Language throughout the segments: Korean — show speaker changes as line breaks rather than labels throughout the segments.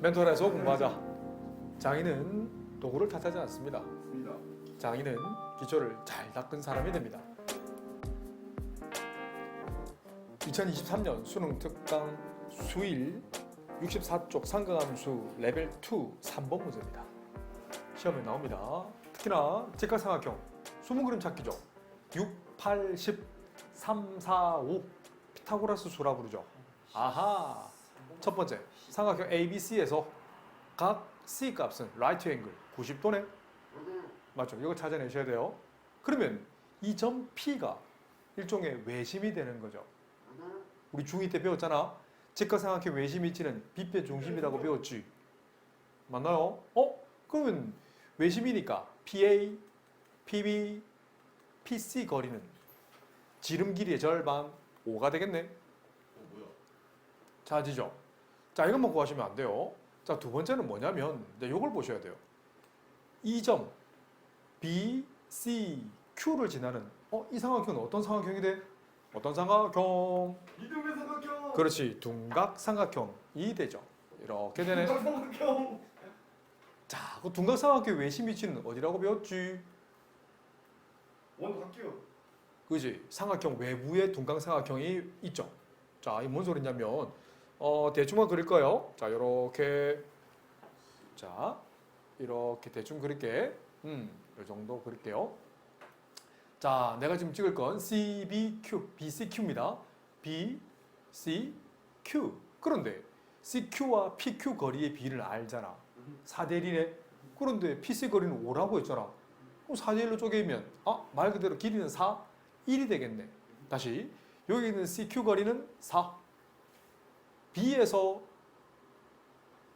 멘토라에서 공부하자. 장인은 도구를 탓하지 않습니다. 장인은 기초를 잘 닦은 사람이 됩니다. 2023년 수능 특강 수일 64쪽 삼각함수 레벨 2 3번 문제입니다. 시험에 나옵니다. 특히나 직각삼각형 숨은 그림 찾기죠. 6, 8, 10, 3, 4, 5 피타고라스 수라 부르죠. 아하. 첫 번째 삼각형 ABC에서 각 C 값은 라이트 앵글 90도네. 맞죠? 이거 찾아내셔야 돼요. 그러면 이 점 P가 일종의 외심이 되는 거죠. 우리 중2 때 배웠잖아. 직각삼각형 외심 위치는 빗변 중심이라고 배웠지. 맞나요? 그러면 외심이니까 PA, PB, PC 거리는 지름 길이의 절반 5가 되겠네. 찾으죠. 자, 이것만 구하시면 안 돼요. 자, 두 번째는 뭐냐면 이걸 보셔야 돼요. 이 점 B, C, Q를 지나는 이 삼각형은 어떤 삼각형이 돼? 어떤 삼각형?
이등변 삼각형.
그렇지, 둔각 삼각형이 되죠. 이렇게 되네.
삼각형.
자, 그 둔각 삼각형 외심 위치는 어디라고 배웠지?
원도 갈게요.
그지? 삼각형 외부에 둔각 삼각형이 있죠. 자, 이 뭔 소리냐면 대충만 그릴 거예요. 자, 이렇게 자, 이렇게 대충 그릴게. 이 정도 그릴게요. 자, 내가 지금 찍을 건 CBQ, BCQ입니다. BCQ. 그런데 CQ와 PQ 거리의 비를 알잖아. 4대 1이네. 그런데 PC 거리는 5라고 했잖아. 그럼 4대 1로 쪼개면 말 그대로 길이는 4, 1이 되겠네. 다시 여기 있는 CQ 거리는 4. B에서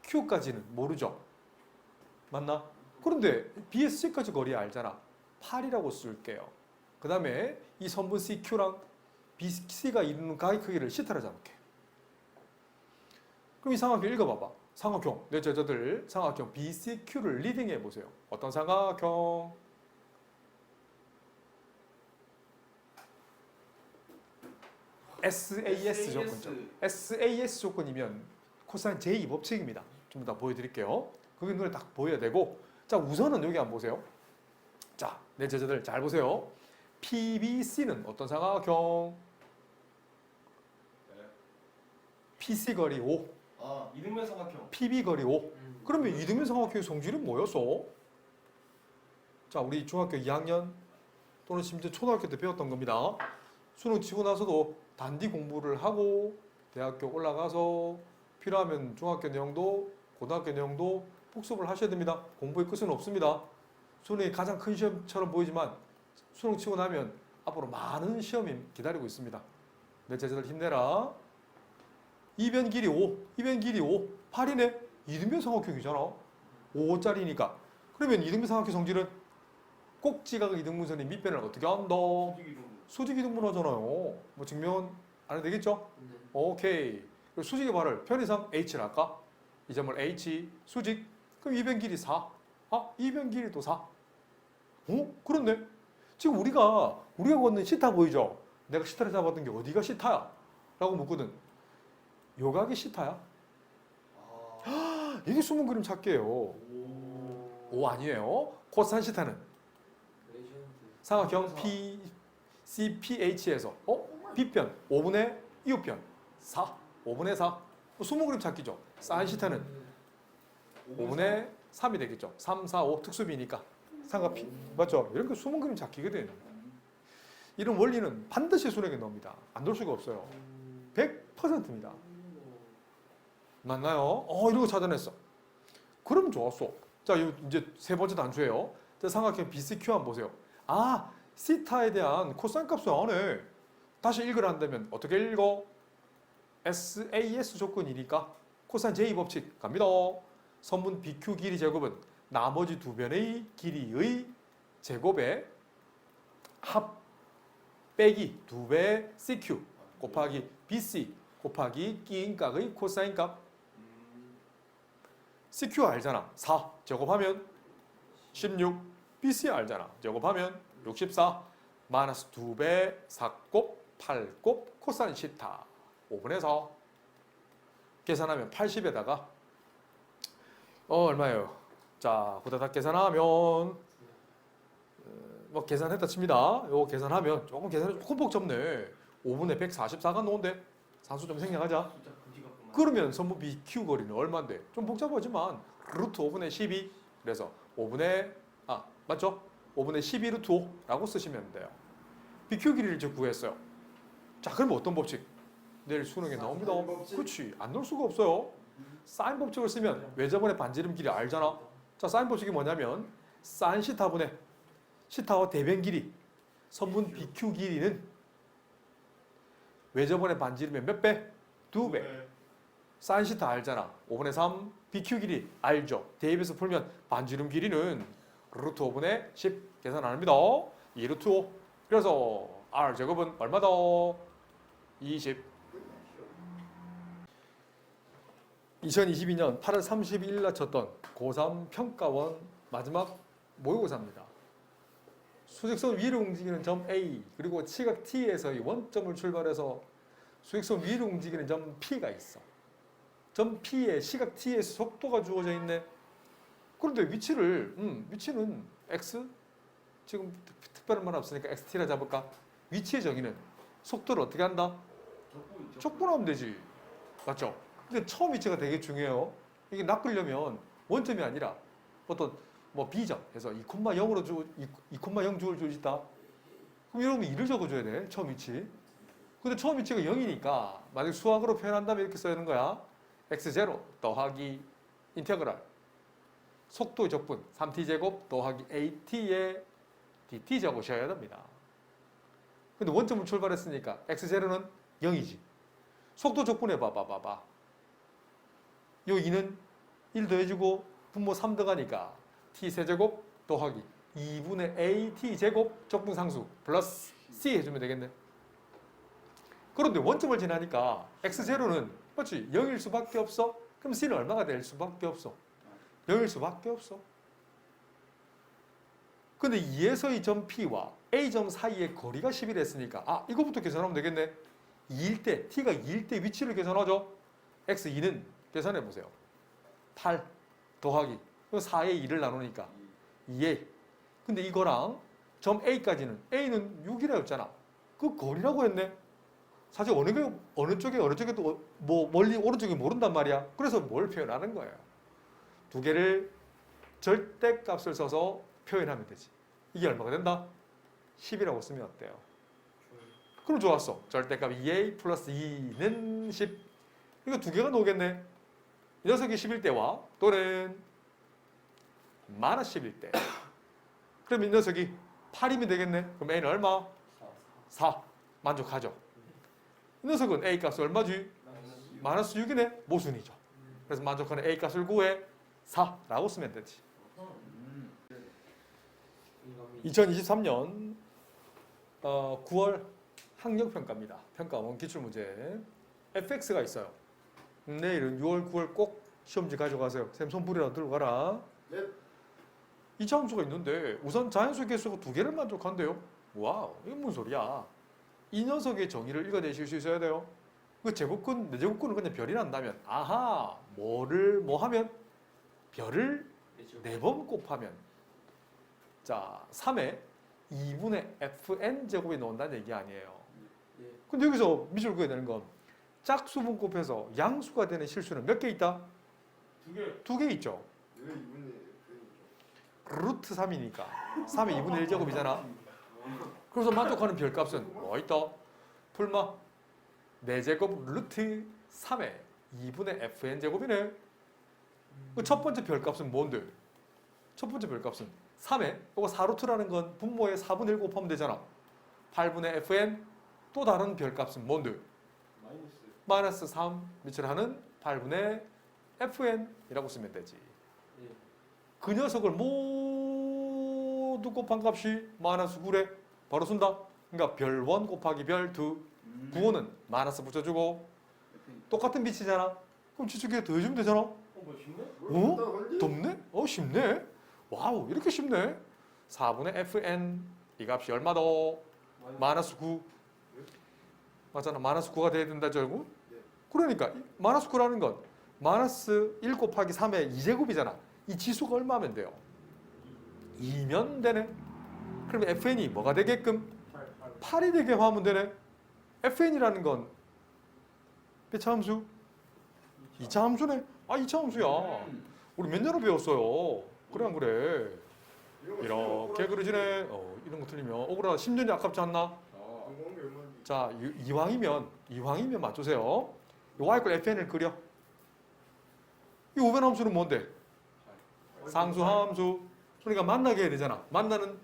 Q까지는 모르죠. 맞나? 그런데 B에서 C까지 거리 알잖아. 8이라고 쓸게요. 그 다음에 이 선분 CQ랑 BC가 이루는 각의 크기를 C타로 잡을게. 그럼 이 삼각형 읽어봐봐. 삼각형, 내 제자들 삼각형 BCQ를 리딩해 보세요. 어떤 삼각형? SAS 조건죠. SAS 조건이면 코사인 제2 법칙입니다. 좀 이따 보여드릴게요. 그게 눈에 딱 보여야 되고, 자, 우선은 여기 한번 보세요. 자, 내 제자들 잘 보세요. PBC는 어떤 삼각형? PC 거리 5.
이등변 삼각형.
PB 거리 5. 그러면 이등변 삼각형의 성질은 뭐였어? 자, 우리 중학교 2학년 또는 심지어 초등학교 때 배웠던 겁니다. 수능 치고 나서도 단디 공부를 하고 대학교 올라가서 필요하면 중학교 내용도 고등학교 내용도 복습을 하셔야 됩니다. 공부의 끝은 없습니다. 수능이 가장 큰 시험처럼 보이지만 수능 치고 나면 앞으로 많은 시험이 기다리고 있습니다. 내 제자들 힘내라. 이변 길이 5, 이변 길이 5, 8이네. 이등변 삼각형이잖아. 5짜리니까. 그러면 이등변 삼각형 성질은 꼭지각 이등분선의 밑변을 어떻게 한다? 수직 이등분 하잖아요. 뭐 증명은 안 해도 되겠죠?
네.
오케이. 그리고 수직의 발을 편의상 H를 할까? 이 점을 H, 수직. 그럼 이변 길이 4. 이변 길이도 4. 그런데 지금 우리가 걷는 시타 보이죠? 내가 시타를 잡았던 게 어디가 시타야? 라고 묻거든. 요각이 시타야? 이게 숨은 그림 찾기예요. 오 아니에요. 코사인 시타는 삼각형 CPH에서 B변 5분의 이웃변 4. 5분의 4. 숨은 그림 찾기죠. 사인 시타는 5분의 3이 되겠죠. 3, 4, 5 특수비니까. 삼각피. 맞죠? 이런 게 숨은 그림 찾기거든. 이런 원리는 반드시 수능에 나옵니다. 안 넣을 수가 없어요. 100%입니다. 맞나요? 이런 거 찾아냈어. 그럼 좋았어. 자, 이제 세 번째 단수예요. 자, 삼각형 BCQ 한번 보세요. 시타에 대한 코사인 값을 안 해. 다시 읽으라 한다면 어떻게 읽어? SAS 조건이니까 코사인 제2 법칙 갑니다. 선분 BQ 길이 제곱은 나머지 두 변의 길이의 제곱에 합 빼기 2배 CQ 곱하기 BC 곱하기 끼인 값의 코사인 값. CQ 알잖아. 4 제곱하면 16. BC 알잖아. 제곱하면 64. 마이너스 2배 4곱 8곱 코사인 시타 5분의 4. 계산하면 80에다가 얼마예요? 자, 후다닥 계산하면 뭐 계산했다 칩니다. 요거 계산하면 조금 복잡네. 5분의 144가 나온대. 산수 좀 생략하자.
진짜 그지 같구만.
그러면 선분 BQ 거리는 얼마인데? 좀 복잡하지만 루트 5분의 12. 그래서 5분의 맞죠? 5분의 12 루트 5라고 쓰시면 돼요. BQ 길이를 저 구했어요. 자, 그럼 어떤 법칙? 내일 수능에 나옵니다.
사인 법칙?
그렇지. 안 넣을 수가 없어요. 사인 법칙을 쓰면 외접원의 반지름 길이 알잖아. 자, 사인 법칙이 뭐냐면 사인 시타분의 시타와 대변 길이 선분 BQ 길이는 외접원의 반지름의 몇 배? 2배. 사인 시타 알잖아. 5분의 3 BQ 길이 알죠. 대입해서 풀면 반지름 길이는 루트 5분의 10 계산 안 합니다. 2 루트 5. 그래서 R 제곱은 얼마다? 20. 2022년 8월 31일 날 쳤던 고3 평가원 마지막 모의고사입니다. 수직선 위로 움직이는 점 A 그리고 시각 T에서의 원점을 출발해서 수직선 위로 움직이는 점 P가 있어. 점 P에 시각 T의 속도가 주어져 있네. 그런데 위치는 X 지금 특별한 말 없으니까 XT라 잡을까? 위치의 정의는 속도를 어떻게 한다? 족보로 하면 되지. 맞죠? 근데 처음 위치가 되게 중요해요. 이게 낚으려면 원점이 아니라 어떤 뭐 B점 해서 2,0으로 2,0 주어줄 수 있다. 그럼 여러분 2를 적어줘야 돼. 처음 위치. 근데 처음 위치가 0이니까 만약 수학으로 표현한다면 이렇게 써야 하는 거야. x0 더하기 인테그랄 속도의 적분 3t제곱 더하기 at의 dt 적으셔야 됩니다. 근데 원점을 출발했으니까 x0는 0이지. 속도 적분해 봐봐. 요 2는 1 더해주고 분모 3 더가니까 t세제곱 더하기 2분의 at제곱 적분상수 플러스 c 해주면 되겠네. 그런데 원점을 지나니까 x0는 맞지? 0일 수밖에 없어. 그럼 c는 얼마가 될 수밖에 없어? 0일 수밖에 없어. 근데 2에서의 점 P와 A점 사이의 거리가 10이라 했으니까 이거부터 계산하면 되겠네. 2일 때, T가 2일 때 위치를 계산하죠. X2는 계산해 보세요. 8 더하기 4에 2를 나누니까 2A. 근데 이거랑 점 A까지는 A는 6이라 했잖아. 그 거리라고 했네. 사실 어느 쪽에 또 뭐 멀리 오른쪽이 모른단 말이야. 그래서 뭘 표현하는 거예요? 두 개를 절대값을 써서 표현하면 되지. 이게 얼마가 된다? 10이라고 쓰면 어때요? 그럼 좋았어. 절대값 2a 플러스 2는 10. 이거 두 개가 나오겠네. 이 녀석이 10일 때와 또는 마이너스 10일 때. 그럼 이 녀석이 8이면 되겠네. 그럼 a는 얼마? 4. 만족하죠. 이 녀석은 a 값이 얼마지? 마이너스 6이네. 모순이죠. 그래서 만족하는 a 값을 구해 4라고 쓰면 되지. 2023년 9월 학력평가입니다. 평가원 기출문제 fx가 있어요. 내일은 6월 9월 꼭 시험지 가져가세요. 쌤 손불이라도 들고 가라.
네.
이 함수가 있는데 우선 자연수 개수가 두 개를 만족한대요. 와우, 이게 무슨 소리야. 이 녀석의 정의를 읽어내실 수 있어야 돼요. 그 제곱근, 내 제곱근은 그냥 별이 난다면 뭐 하면 별을 4번 곱하면 자 3에 2분의 fn 제곱이 나온다는 얘기 아니에요. 근데 여기서 미줄 그어야 되는 건 짝수분 곱해서 양수가 되는 실수는 몇 개 있다?
2개.
2개 있죠.
왜 2분의
루트 3이니까 3의 2분의 1 제곱이잖아. 그래서 만족하는 별값은 뭐 있다? 풀마 4제곱 루트 3의 2분의 fn 제곱이네. 그 첫 번째 별값은 뭔데? 첫 번째 별값은 3에 이거 4루트라는 건 분모에 4분의 1 곱하면 되잖아. 8분의 fn 또 다른 별값은 뭔데? 마이너스 3 밑을 하는 8분의 fn이라고 쓰면 되지. 그 녀석을 모두 곱한 값이 마이너스 9래. 바로 쓴다. 그러니까 별1 곱하기 별2 부호는 마이너스 붙여주고 똑같은 빛이잖아. 그럼 지쪽에 더해주면 되잖아.
뭐 쉽네?
덥네? 쉽네. 와우, 이렇게 쉽네. 4분의 fn 이 값이 얼마다? 마이너스 9. 맞잖아. 마이너스 9가 돼야 된다, 결국. 그러니까 마이너스 9라는 건 마이너스 1 곱하기 3의 2제곱이잖아. 이 지수가 얼마면 돼요? 2면 되네. 그러면 fn이 뭐가 되게끔? 8이 되게 하면 되네. fn이라는 건 몇 차 함수? 2차 함수네. 아 2차 함수야. 우리 몇 년을 배웠어요. 그래 안 그래? 이렇게 그려지네. 이런 거 틀리면 억울하다. 10년이 아깝지 않나? 자 이왕이면 맞추세요. y꼴 fn을 그려. 이 우변 함수는 뭔데? 상수 함수. 그러니까 만나게 해야 되잖아. 만나는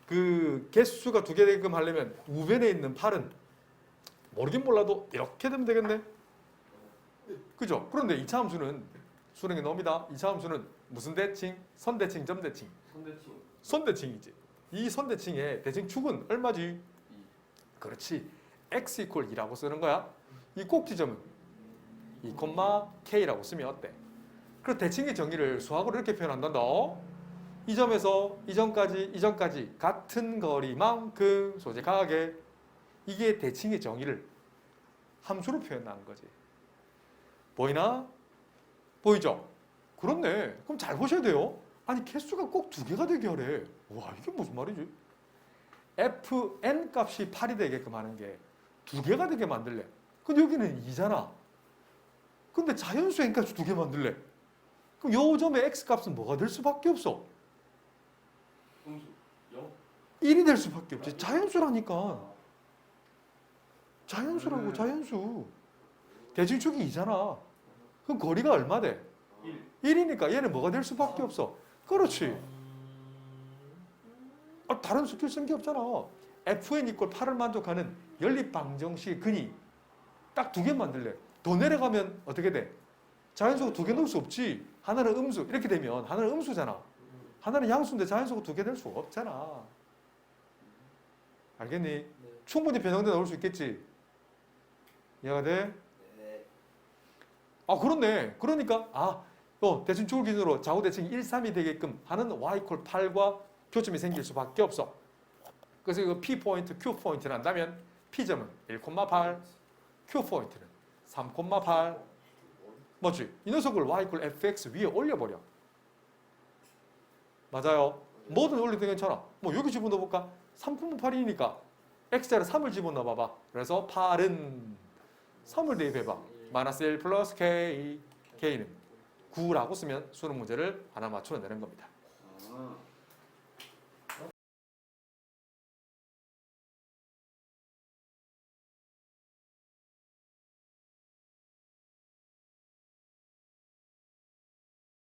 그 개수가 두 개 되게끔 하려면 우변에 있는 8은 모르긴 몰라도 이렇게 되면 되겠네. 그죠? 그런데 2차 함수는 수능에 나옵니다. 2차 함수는 무슨 대칭? 선대칭, 점대칭.
선대칭.
선대칭이지. 이 선대칭의 대칭축은 얼마지? 그렇지. x 이퀄 2라고 쓰는 거야. 이 꼭지점은 2, k라고 쓰면 어때? 그 대칭의 정의를 수학으로 이렇게 표현한단다. 이 점에서 이 점까지 같은 거리만큼 소재가하게. 이게 대칭의 정의를 함수로 표현한 거지. 보이나? 보이죠? 그렇네. 그럼 잘 보셔야 돼요. 아니 개수가 꼭 두 개가 되게 하래. 와 이게 무슨 말이지? fn 값이 8이 되게끔 하는 게 두 개가 되게 만들래. 근데 여기는 2잖아. 근데 자연수 n 값이 두 개 만들래. 그럼 요 점의 x 값은 뭐가 될 수밖에 없어?
음수. 0.
1이 될 수밖에 없지. 자연수라니까. 자연수라고 자연수. 대칭축이 2잖아. 그럼 거리가 얼마 돼?
1.
1이니까 얘는 뭐가 될 수밖에 없어. 그렇지. 다른 수길 쓴 게 없잖아. fn 이퀄 8을 만족하는 연립방정식의 근이 딱 두 개 만들래. 더 내려가면 어떻게 돼? 자연수가 두 개 넣을 수 없지. 하나는 음수. 이렇게 되면 하나는 음수잖아. 하나는 양수인데 자연수가 두 개 될 수가 없잖아. 알겠니?
네.
충분히 변형돼 나올 수 있겠지. 이해가 돼?
네.
아 그렇네. 그러니까 대칭축을 기준으로 좌우 대칭이 1, 3이 되게끔 하는 y 이퀄 8과 교점이 생길 수밖에 없어. 그래서 이거 p 포인트, q 포인트를 한다면 p점은 1,8, q 포인트는 3,8. 뭐지? 이 녀석을 y 이퀄 fx 위에 올려버려. 맞아요. 뭐든 올려도 괜찮아. 뭐 여기 집어넣어 볼까? 3,8이니까 x자를 3을 집어넣어 봐봐. 그래서 8은 3을 대입해봐. 마이너스 1 플러스 k, k는 9라고 쓰면 수능 문제를 하나 맞춰내는 겁니다.